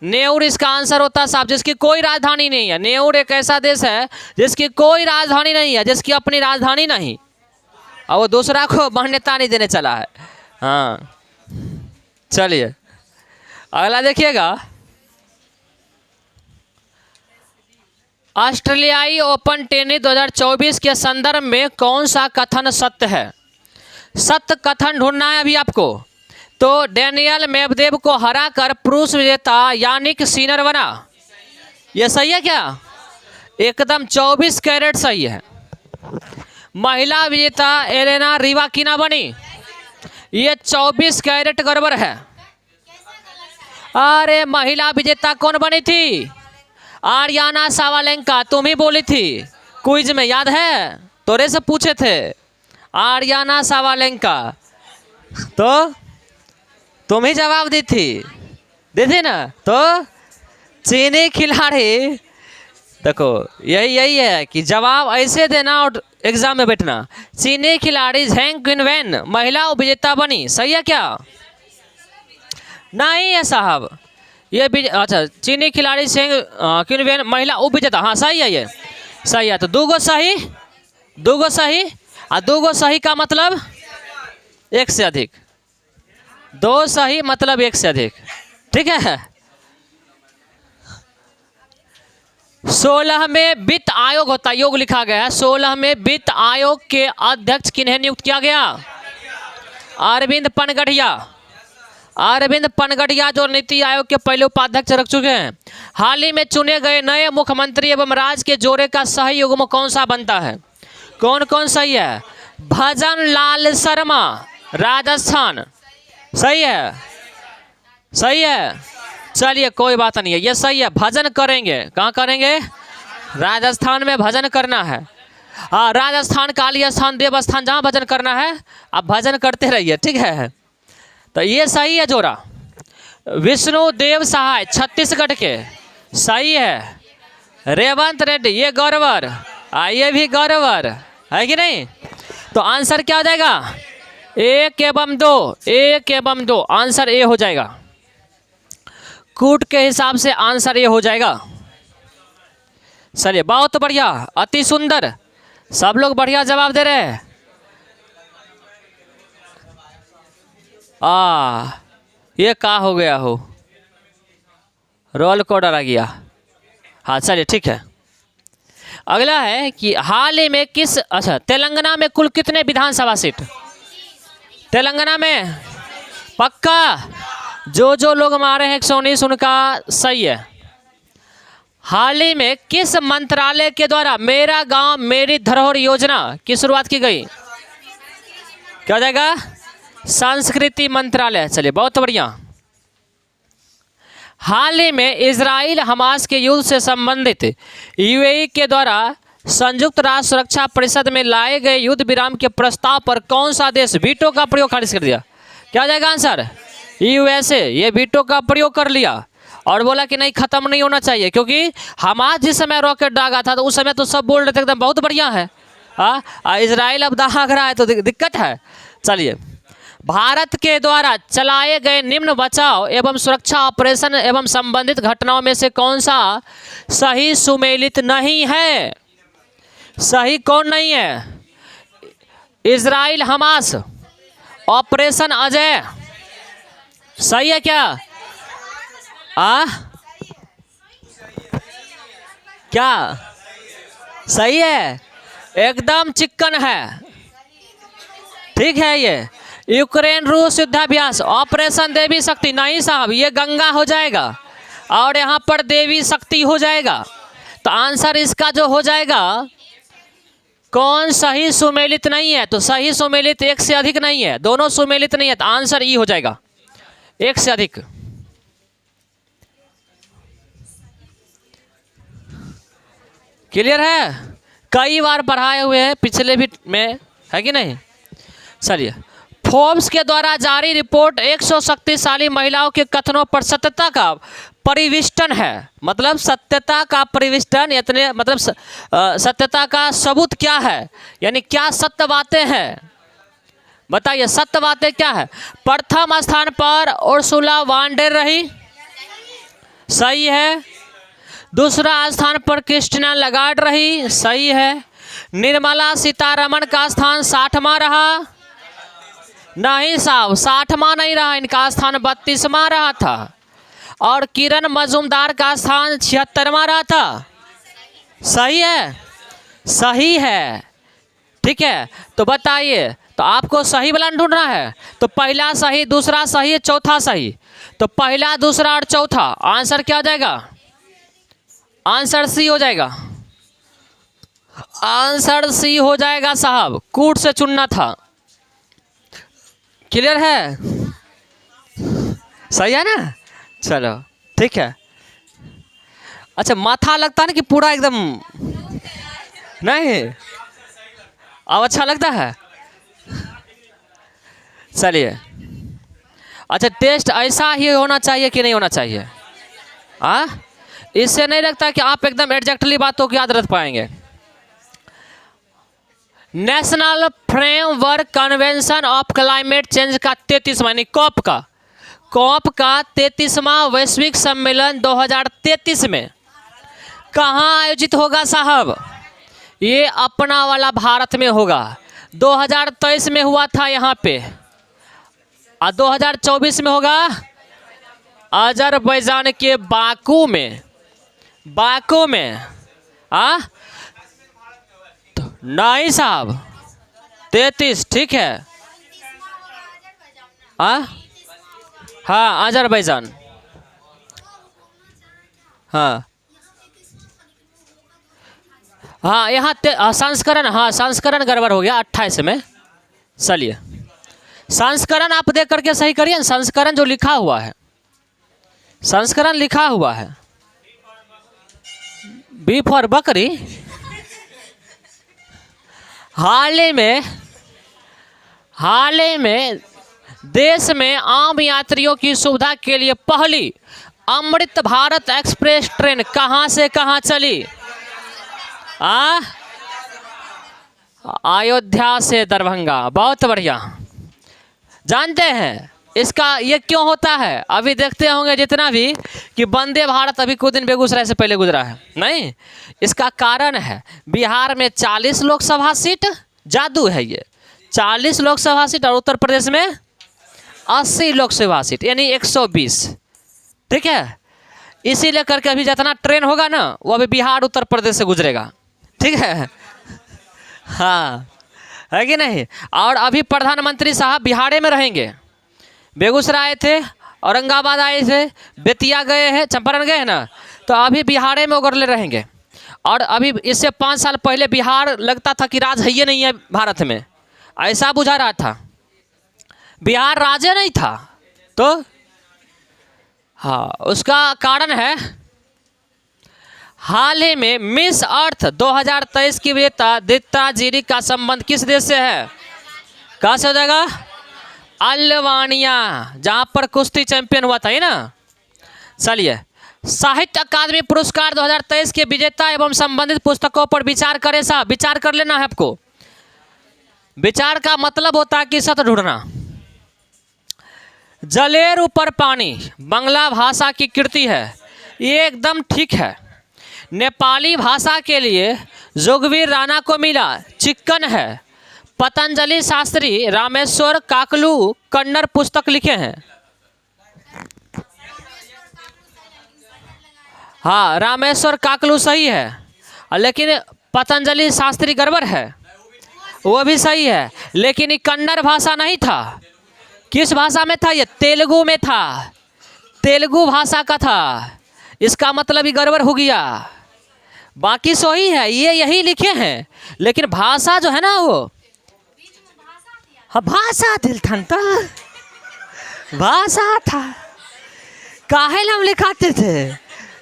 न्योर इसका आंसर होता है साहब, जिसकी कोई राजधानी नहीं है। न्योर एक ऐसा देश है जिसकी कोई राजधानी नहीं है, जिसकी अपनी राजधानी नहीं, और वो दूसरा को मान्यता नहीं देने चला है। हाँ चलिए अगला देखिएगा। ऑस्ट्रेलियाई ओपन टेनिस 2024 के संदर्भ में कौन सा कथन सत्य है? सत्य कथन ढूंढना है अभी आपको। तो डेनियल मेदवेदेव को हराकर पुरुष विजेता यानिक सिनर बना, ये सही है क्या? एकदम 24 कैरेट सही है। महिला विजेता एलेना रिवाकिना बनी, ये 24 कैरेट गड़बड़ है। अरे महिला विजेता कौन बनी थी? आर्याना सावालेंका, तुम ही बोली थी क्विज में, याद है? तोरे से पूछे थे आर्याना सावालेंका, तो तुम ही जवाब दी थी ना। तो चीनी खिलाड़ी, देखो यही है कि जवाब ऐसे देना और एग्जाम में बैठना। चीनी खिलाड़ी झैंग क्विनवेन महिला विजेता बनी, सही है क्या? नहीं है साहब, ये अच्छा, चीनी खिलाड़ी झैंग क्विनवेन महिला उप विजेता, हाँ सही है, ये सही है। तो दूगो सही, दूगो सही, और दूगो सही का मतलब एक से अधिक, दो सही मतलब एक से अधिक, ठीक है। 16वें वित्त आयोग होता है, योग लिखा गया है। 16वें वित्त आयोग के अध्यक्ष किन्हें नियुक्त किया गया? अरविंद पनगढ़िया। अरविंद पनगढ़िया जो नीति आयोग के पहले उपाध्यक्ष रख चुके हैं। हाल ही में चुने गए नए मुख्यमंत्री एवं राज्य के जोड़े का सही युग्म कौन सा बनता है? कौन कौन सही है? भजन लाल शर्मा राजस्थान, सही है, सही है। चलिए कोई बात नहीं है, ये सही है। भजन करेंगे, कहाँ करेंगे? राजस्थान में भजन करना है। हाँ, राजस्थान काली स्थान देवस्थान जहाँ भजन करना है आप भजन करते रहिए, ठीक है। तो ये सही है जोड़ा। विष्णु देव सहाय छत्तीसगढ़ के, सही है। रेवंत रेड्डी ये गौरवर, ये भी गौरवर है कि नहीं? तो आंसर क्या हो जाएगा? 1 एवं 2, 1 एवं 2, आंसर ए हो जाएगा। कूट के हिसाब से आंसर ये हो जाएगा। चलिए बहुत बढ़िया, अति सुंदर, सब लोग बढ़िया जवाब दे रहे हैं। ये क्या हो गया हो, रोल कोड आ गया। हाँ चलिए ठीक है। अगला है कि हाल ही में किस, अच्छा, तेलंगाना में कुल कितने विधानसभा सीट? तेलंगाना में पक्का? जो लोग मारे हैं 119 उनका सही है। हाल ही में किस मंत्रालय के द्वारा मेरा गांव मेरी धरोहर योजना की शुरुआत की गई? क्या हो जाएगा? संस्कृति मंत्रालय। चलिए बहुत बढ़िया। हाल ही में इजराइल हमास के युद्ध से संबंधित यूएई के द्वारा संयुक्त राष्ट्र सुरक्षा परिषद में लाए गए युद्ध विराम के प्रस्ताव पर कौन सा देश वीटो का प्रयोग खारिज कर दिया? क्या हो जाएगा आंसर? यूएसए। ये वीटो का प्रयोग कर लिया और बोला कि नहीं, खत्म नहीं होना चाहिए, क्योंकि हमास जिस समय रॉकेट दागा था तो उस समय तो सब बोल रहे थे एकदम बहुत बढ़िया है। इजराइल अब दाग रहा है तो दिक्कत है। चलिए, भारत के द्वारा चलाए गए निम्न बचाव एवं सुरक्षा ऑपरेशन एवं संबंधित घटनाओं में से कौन सा सही सुमेलित नहीं है? सही कौन नहीं है? इजराइल हमास, ऑपरेशन अजय, सही है क्या? क्या सही है? एकदम चिक्कन है, ठीक है। ये यूक्रेन रूस युद्धाभ्यास, ऑपरेशन देवी शक्ति, नहीं साहब, ये गंगा हो जाएगा और यहाँ पर देवी शक्ति हो जाएगा। तो आंसर इसका जो हो जाएगा, कौन सही सुमेलित नहीं है? तो सही सुमेलित एक से अधिक नहीं है, दोनों सुमेलित नहीं है, तो आंसर ई हो जाएगा, एक से अधिक। क्लियर है? कई बार पढ़ाए हुए हैं पिछले भी में, है कि नहीं? चलिए, फोर्ब्स के द्वारा जारी रिपोर्ट 100 शक्तिशाली महिलाओं के कथनों पर सत्यता का परिविष्टन है। मतलब सत्यता का परिविष्टन, इतने मतलब सत्यता का सबूत क्या है, यानी क्या सत्य बातें हैं, बताइए सत्य बातें क्या है। प्रथम स्थान पर उर्सुला वान डेर रही, सही है। दूसरा स्थान पर क्रिस्टीना लगार्ड रही, सही है। निर्मला सीतारमण का स्थान 60वां रहा, नहीं साहब 60वां नहीं रहा, इनका स्थान 32वां रहा था। और किरण मजूमदार का स्थान 76वां रहा था, सही है, सही है, ठीक है। तो बताइए, तो आपको सही वाला ढूंढना है, तो पहला सही, दूसरा सही, चौथा सही। तो पहला, दूसरा और चौथा, आंसर क्या हो जाएगा? आंसर सी हो जाएगा, आंसर सी हो जाएगा साहब, कूट से चुनना था। क्लियर है? सही है ना? चलो ठीक है। अच्छा, माथा लगता है ना कि पूरा एकदम नहीं, अब अच्छा लगता है? चलिए, अच्छा टेस्ट ऐसा ही होना चाहिए कि नहीं होना चाहिए? इससे नहीं लगता कि आप एकदम एग्जैक्टली बातों की याद रख पाएंगे। National framework convention of climate change का 33वां यानी कॉप का 33वां वैश्विक सम्मेलन 2033 में कहाँ आयोजित होगा साहब? ये अपना वाला भारत में होगा। 2023 में हुआ था यहाँ पे, और 2024 में होगा अजरबैजान के बाकू में। तो नहीं साहब 33, ठीक है। हाँ अजरबैजान, हाँ यहाँ संस्करण, हाँ संस्करण गड़बड़ हो गया 28 में। चलिए, संस्करण आप देख करके सही करिए। संस्करण जो लिखा हुआ है, संस्करण लिखा हुआ है, बी फॉर बकरी। हाल ही में देश में आम यात्रियों की सुविधा के लिए पहली अमृत भारत एक्सप्रेस ट्रेन कहां से कहां चली? अयोध्या से दरभंगा। बहुत बढ़िया। जानते हैं इसका ये क्यों होता है? अभी देखते होंगे जितना भी कि वंदे भारत अभी कुछ दिन बेगूसराय से पहले गुजरा है, नहीं, इसका कारण है बिहार में 40 लोकसभा सीट, जादू है ये, 40 लोकसभा सीट, और उत्तर प्रदेश में 80 लोकसभा सीट यानी 120, ठीक है। इसीलिए करके अभी जितना ट्रेन होगा ना वो अभी बिहार उत्तर प्रदेश से गुजरेगा, ठीक है। हाँ है कि नहीं? और अभी प्रधानमंत्री साहब बिहार में रहेंगे, बेगूसराय आए थे, औरंगाबाद आए थे, बेतिया गए हैं, चंपारण गए हैं ना, तो अभी बिहार में उगरले रहेंगे। और अभी इससे 5 साल पहले बिहार लगता था कि राज है ही नहीं है भारत में, ऐसा बुझा रहा था, बिहार राज्य नहीं था। तो हाँ, उसका कारण है हाल ही में मिस अर्थ 2023 की विजेता दीप्ता जीरी का संबंध किस देश से है? कहाँ से हो जाएगा? अल्बानिया, जहाँ पर कुश्ती चैंपियन हुआ था, है ना। चलिए, साहित्य अकादमी पुरस्कार 2023 के विजेता एवं संबंधित पुस्तकों पर विचार करें साहब। विचार कर लेना है आपको। विचार का मतलब होता है कि सत्य ढूंढना। जलेर ऊपर पानी बांग्ला भाषा की कृति है, ये एकदम ठीक है। नेपाली भाषा के लिए जोगवीर राणा को मिला, चिक्कन है। पतंजलि शास्त्री रामेश्वर काकलू कन्नड़ पुस्तक लिखे हैं। हाँ, रामेश्वर काकलू सही है, लेकिन पतंजलि शास्त्री गड़बड़ है, वो भी सही है, लेकिन ये कन्नड़ भाषा नहीं था। किस भाषा में था? ये तेलुगु में था, तेलुगु भाषा का था, इसका मतलब ही गड़बड़ हो गया। बाकी सही है, ये यही लिखे हैं, लेकिन भाषा जो है ना वो, हाँ भाषा दिल था, भाषा था, काहे हम लिखाते थे,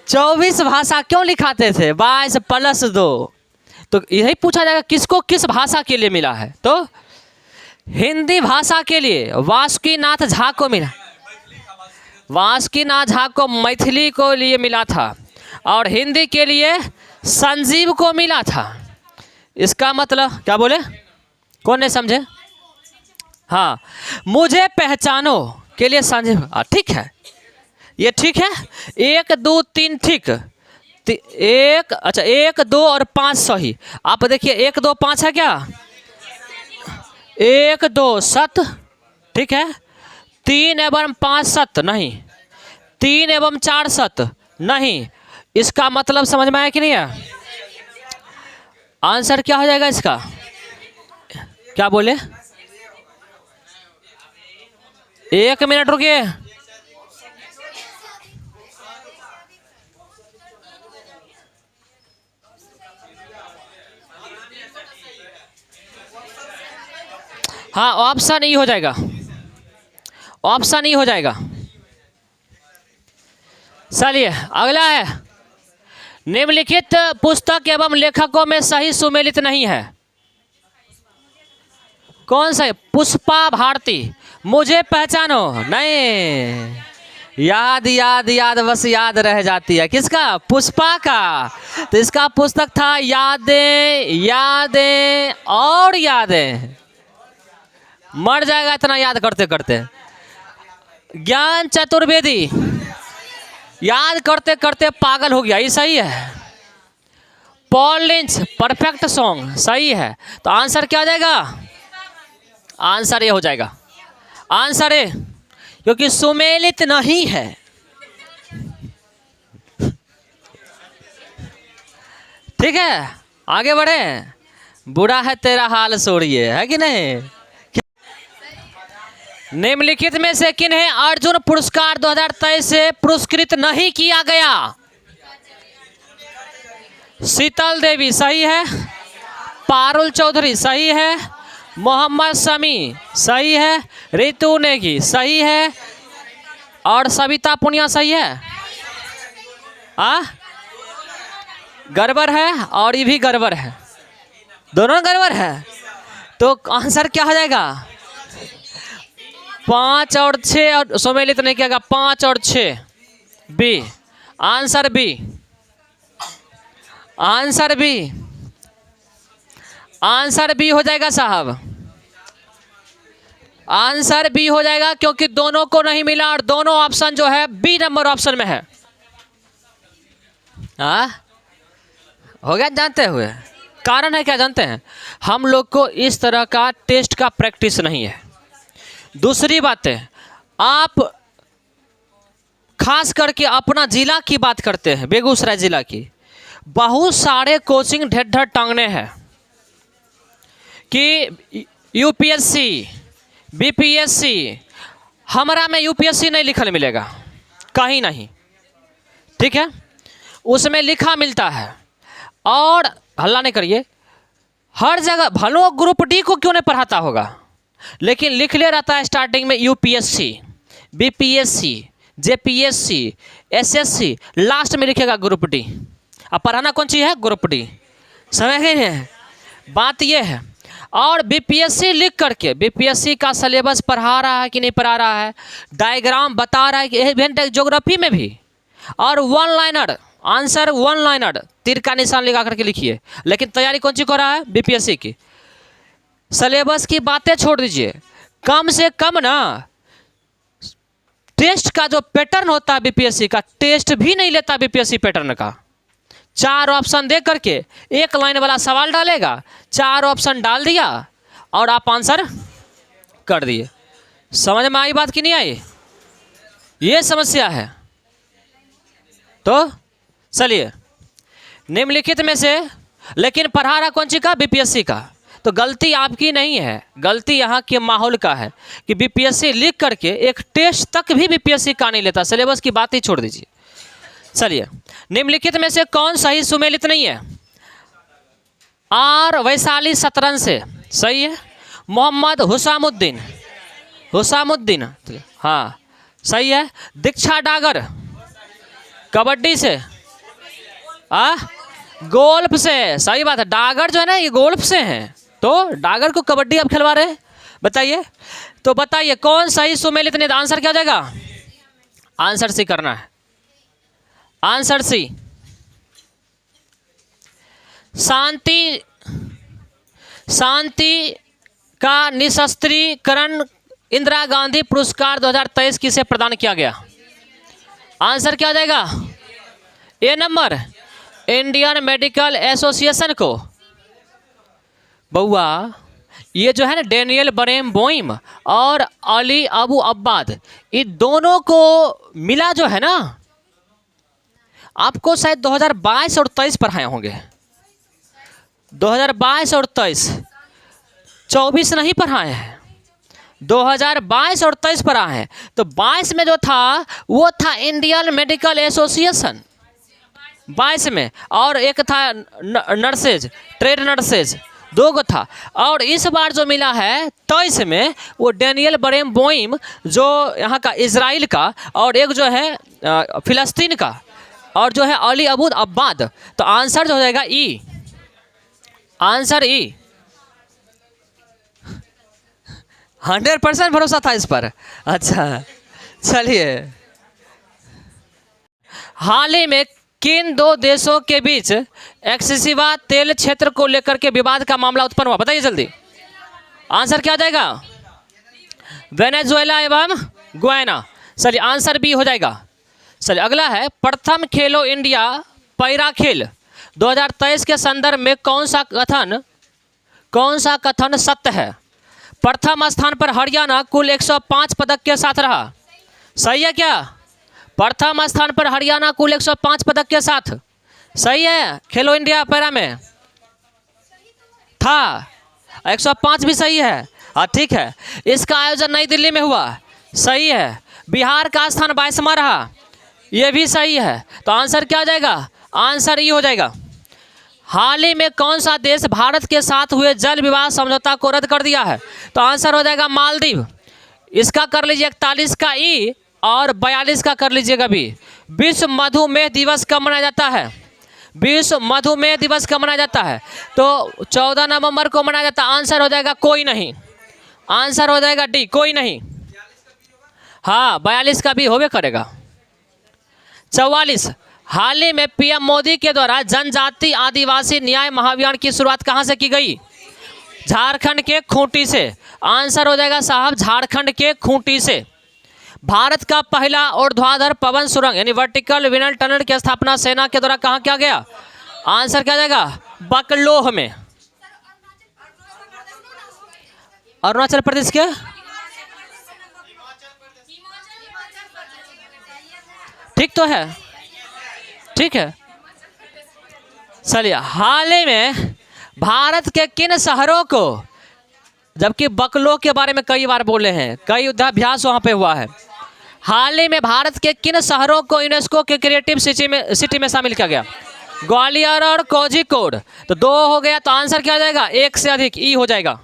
24 भाषा क्यों लिखाते थे? 22 + 2, तो यही पूछा जाएगा किसको किस भाषा के लिए मिला है। तो हिंदी भाषा के लिए वासुकीनाथ झा को मिला, वासुकीनाथ झा को मैथिली को लिए मिला था, और हिंदी के लिए संजीव को मिला था। इसका मतलब क्या बोले, कौन नहीं समझे? हाँ, मुझे पहचानो के लिए संजीव, ठीक है, ये ठीक है। 1 2 3 ठीक, एक, अच्छा 1 2 और 5 सही। आप देखिए 1 2 5 है क्या? 1 2 7, ठीक है। 3 एवं 5 7 नहीं, 3 एवं 4 7 नहीं। इसका मतलब समझ में आया कि नहीं है? आंसर क्या हो जाएगा इसका? क्या बोले? 1 मिनट रुकिए। हाँ, ऑप्शन ई हो जाएगा, ऑप्शन ई हो जाएगा। चलिए अगला है, निम्नलिखित पुस्तक एवं लेखकों में सही सुमेलित नहीं है। कौन सा है? पुष्पा भारती, मुझे पहचानो नहीं, याद याद याद बस याद रह जाती है। किसका? पुष्पा का। तो इसका पुस्तक था यादें यादें और यादें। मर जाएगा इतना याद करते करते। ज्ञान चतुर्वेदी, याद करते करते पागल हो गया, ये सही है। पॉल लिंच, परफेक्ट सॉन्ग, सही है। तो आंसर क्या हो जाएगा? आंसर ये हो जाएगा, आंसर ए, क्योंकि सुमेलित नहीं है। ठीक है, आगे बढ़े। बुरा है तेरा हाल सोड़िए, है कि नहीं? निम्नलिखित में से किन्हें अर्जुन पुरस्कार 2023 से पुरस्कृत नहीं किया गया? शीतल देवी सही है, पारुल चौधरी सही है, मोहम्मद शमी सही है, रितु नेगी सही है, और सविता पुनिया सही है। गड़बड़ है और ये भी गड़बड़ है, दोनों गड़बड़ है। तो आंसर क्या हो जाएगा? 5 और 6 और सुमेलित नहीं किया, 5 और 6 B. Answer B, answer B, answer B हो जाएगा साहब, आंसर बी हो जाएगा, क्योंकि दोनों को नहीं मिला और दोनों ऑप्शन जो है बी नंबर ऑप्शन में है। हो गया जानते हुए। कारण है क्या जानते हैं? हम लोग को इस तरह का टेस्ट का प्रैक्टिस नहीं है। दूसरी बात है, आप खास करके अपना जिला की बात करते हैं, बेगूसराय जिला की, बहुत सारे कोचिंग ढेर टांगने हैं कि यूपीएससी बीपीएससी। हमारा में यूपीएससी नहीं लिखल मिलेगा कहीं नहीं, ठीक है? उसमें लिखा मिलता है, और हल्ला नहीं करिए, हर जगह भलो ग्रुप डी को क्यों नहीं पढ़ाता होगा, लेकिन लिख ले रहता है स्टार्टिंग में UPSC BPSC JPSC SSC, last में लिखेगा ग्रुप डी। अब पढ़ाना कौन सी है? Group D. समझ गए हैं? बात ये है। और बीपीएससी लिख करके बीपीएससी का सिलेबस पढ़ा रहा है कि नहीं पढ़ा रहा है, डायग्राम बता रहा है कि इवेंट ज्योग्राफी में भी, और one liner answer, one liner तीर का निशान लगा करके लिखिए। लेकिन तैयारी कौन सी कर रहा है? बीपीएससी की। सिलेबस की बातें छोड़ दीजिए, कम से कम ना टेस्ट का जो पैटर्न होता है बीपीएससी का, टेस्ट भी नहीं लेता बीपीएससी पैटर्न का। 4 ऑप्शन दे करके 1 लाइन वाला सवाल डालेगा, 4 ऑप्शन डाल दिया और आप आंसर कर दिए। समझ में आई बात कि नहीं आई? ये समस्या है। तो चलिए, निम्नलिखित में से, लेकिन पढ़ा रहा कौन सी का? बीपीएससी का। तो गलती आपकी नहीं है, गलती यहाँ के माहौल का है कि बीपीएससी लिख करके एक टेस्ट तक भी बीपीएससी का नहीं लेता। सिलेबस की बात ही छोड़ दीजिए। चलिए, निम्नलिखित में से कौन सही सुमेलित नहीं है? आर वैशाली शतरंज से सही है। मोहम्मद हुसामुद्दीन, हुसामुद्दीन हाँ सही है। दीक्षा डागर कबड्डी से गोल्फ से। सही बात है, डागर जो है ना ये गोल्फ से हैं, तो डागर को कबड्डी आप खिलवा रहे हैं, बताइए। तो बताइए कौन सही सुमेलित निधि, आंसर क्या हो जाएगा? आंसर सी करना है, आंसर सी। शांति शांति का निशस्त्रीकरण इंदिरा गांधी पुरस्कार 2023 किसे प्रदान किया गया? आंसर क्या हो जाएगा? ए नंबर, इंडियन मेडिकल एसोसिएशन को। बउआ ये जो है ना डेनियल बरेम-बोइम और अली अबू अब्बाद, ये दोनों को मिला जो है ना, आपको शायद 2022 और 23 पढ़ाए होंगे। 2022 और 23, 24 नहीं पढ़ाए हैं, 2022 और 23 पढ़ाए हैं। तो 22 में जो था वो था इंडियन मेडिकल एसोसिएशन 22 में, और एक था नर्सेज, ट्रेड नर्सेज, 2 गो था। और इस बार जो मिला है 23 में वो डेनियल बरेम-बोइम जो यहाँ का इजराइल का, और एक जो है फिलिस्तीन का, और जो है अली अबू अब्बाद। तो आंसर जो हो जाएगा ई, आंसर ई। 100% भरोसा था इस पर। अच्छा चलिए, हाल ही में किन 2 देशों के बीच एक्सेसिवा तेल क्षेत्र को लेकर के विवाद का मामला उत्पन्न हुआ? बताइए जल्दी, आंसर क्या आ जाएगा? वेनेजुएला एवं गुयाना। चलिए आंसर बी हो जाएगा। चलिए अगला है, प्रथम खेलो इंडिया पैरा खेल 2023 के संदर्भ में कौन सा कथन सत्य है? प्रथम स्थान पर हरियाणा कुल 105 पदक के साथ रहा। सही है क्या? प्रथम स्थान पर हरियाणा कुल 105 पदक के साथ, सही है? खेलो इंडिया पैरा में था 105 भी सही है। हाँ ठीक है। इसका आयोजन नई दिल्ली में हुआ, सही है। बिहार का स्थान 22वां रहा, ये भी सही है। तो आंसर क्या हो जाएगा? आंसर ई हो जाएगा। हाल ही में कौन सा देश भारत के साथ हुए जल विवाद समझौता को रद्द कर दिया है? तो आंसर हो जाएगा मालदीव। इसका कर लीजिए 41 का ई और 42 का कर लीजिएगा बी। विश्व मधुमेह दिवस कब मनाया जाता है? विश्व मधुमेह दिवस कब मनाया जाता है? तो 14 नवंबर को मनाया जाता है। आंसर हो जाएगा कोई नहीं, आंसर हो जाएगा डी, कोई नहीं। हाँ 42 का भी होवे करेगा। 44, हाल ही में पीएम मोदी के द्वारा जनजाति आदिवासी न्याय महाअभियान की शुरुआत कहाँ से की गई? झारखंड के खूंटी से। आंसर हो जाएगा साहब झारखंड के खूंटी से। भारत का पहला ऊर्ध्वाधर पवन सुरंग यानी वर्टिकल विनल टनल की स्थापना सेना के द्वारा कहाँ किया गया? आंसर क्या जाएगा? बकलोह में। अरुणाचल प्रदेश के, ठीक तो है, ठीक है। चलिए, हाल ही में भारत के किन शहरों को, जबकि बकलोह के बारे में कई बार बोले हैं, कई युद्धाभ्यास वहां पे हुआ है, हाल ही में भारत के किन शहरों को यूनेस्को के क्रिएटिव सिटी में शामिल किया गया? ग्वालियर और कोझिकोड। तो 2 हो गया, तो आंसर क्या हो जाएगा? 1 से अधिक, ई हो जाएगा।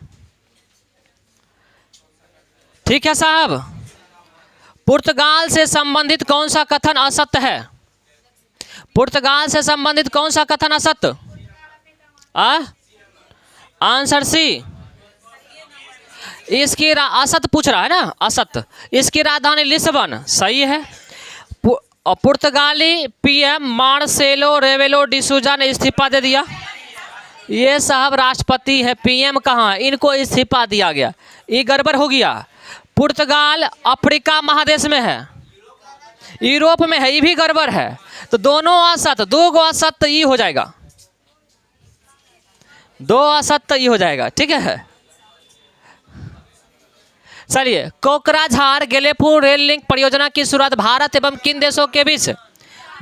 ठीक है साहब। पुर्तगाल से संबंधित कौन सा कथन असत्य है? पुर्तगाल से संबंधित कौन सा कथन असत्य? Answer C. इसकी असत्य पूछ रहा है ना, असत्य। इसकी राजधानी लिस्बन, सही है। पुर्तगाली पीएम मार्सेलो रेवेलो डिसूजा ने इस्तीफा दे दिया। ये साहब राष्ट्रपति है, पीएम कहाँ है? इनको इस्तीफा दिया गया, ये गड़बड़ हो गया। पुर्तगाल अफ्रीका महादेश में है, यूरोप में है, ये भी गड़बड़ है। तो दोनों असत्य, 2 गो असत्य, ये हो जाएगा। 2 असत्य, ये हो जाएगा। ठीक है। चलिए, कोकराझार गेलेपुर रेल लिंक परियोजना की शुरुआत भारत एवं किन देशों के बीच?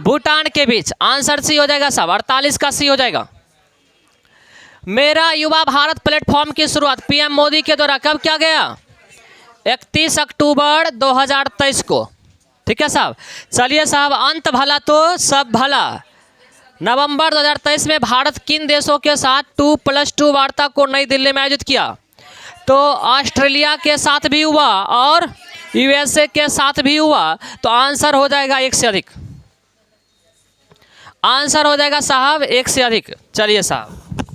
भूटान के बीच। आंसर सी हो जाएगा साहब, 48 का सी हो जाएगा। मेरा युवा भारत प्लेटफॉर्म की शुरुआत पीएम मोदी के द्वारा कब किया गया? 31 अक्टूबर 2023 को। ठीक है साहब। चलिए साहब, अंत भला तो सब भला। नवंबर 2023 में भारत किन देशों के साथ 2+2 वार्ता को नई दिल्ली में आयोजित किया? तो ऑस्ट्रेलिया के साथ भी हुआ और यूएसए के साथ भी हुआ। तो आंसर हो जाएगा 1 से अधिक, आंसर हो जाएगा साहब 1 से अधिक। चलिए साहब,